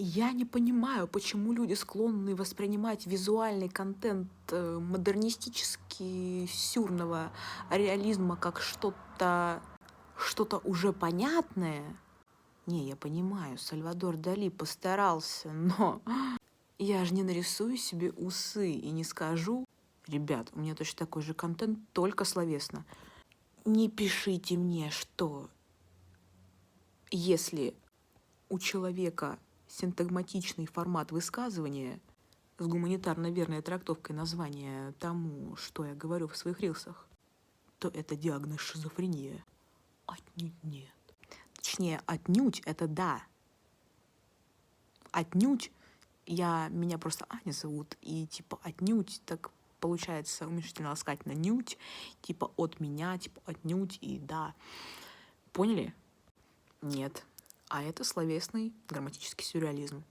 Я не понимаю, почему люди склонны воспринимать визуальный контент модернистически сюрного реализма как что-то уже понятное. Не, я понимаю, Сальвадор Дали постарался, но я же не нарисую себе усы и не скажу: ребят, у меня точно такой же контент, только словесно. Не пишите мне, что если у человека синтагматичный формат высказывания с гуманитарно верной трактовкой названия тому, что я говорю в своих рилсах, то это диагноз шизофрения. Отнюдь нет. Точнее, отнюдь это да. Отнюдь меня просто Аня зовут, и типа отнюдь так получается уменьшительно-ласкательно нють, типа от меня, типа отнюдь и да. Поняли? Нет. А это словесный грамматический сюрреализм.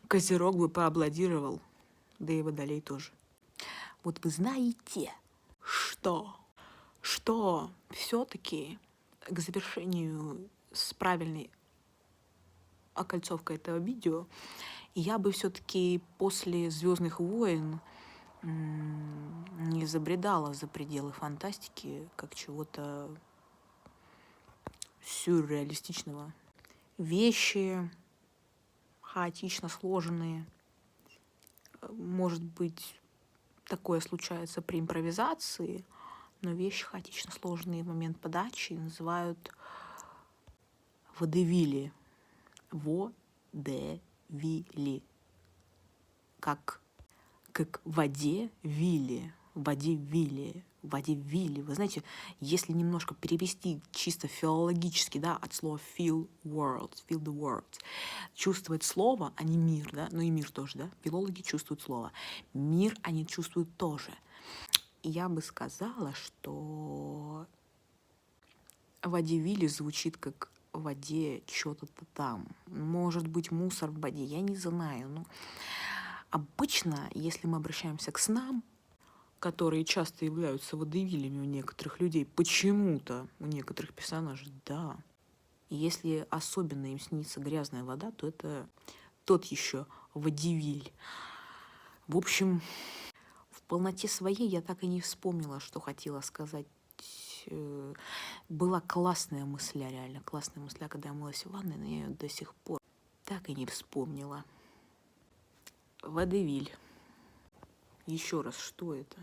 Козерог бы поаплодировал, да и Водолей тоже. Вот вы знаете, что все-таки к завершению с правильной окольцовкой этого видео я бы все-таки после «Звездных войн» не забредала за пределы фантастики как чего-то сюрреалистичного. Вещи хаотично сложенные. Может быть, такое случается при импровизации, но вещи хаотично сложные в момент подачи называют водевили. Водевили. Как к воде вилли. Водевили. Вы знаете, если немножко перевести чисто филологически, да, от слова feel the world, чувствовать слово, а не мир, да, ну и мир тоже, да, филологи чувствуют слово. Мир они чувствуют тоже. И я бы сказала, что водевили звучит как в воде что-то там. Может быть, мусор в воде, я не знаю. Но обычно, если мы обращаемся к снам, которые часто являются водевилями у некоторых людей, почему-то у некоторых персонажей, да. И если особенно им снится грязная вода, то это тот еще водевиль. В общем, в полноте своей я так и не вспомнила, что хотела сказать. Была классная мысля, реально классная мысля, когда я мылась в ванной, но я ее до сих пор так и не вспомнила. Водевиль. Еще раз, что это?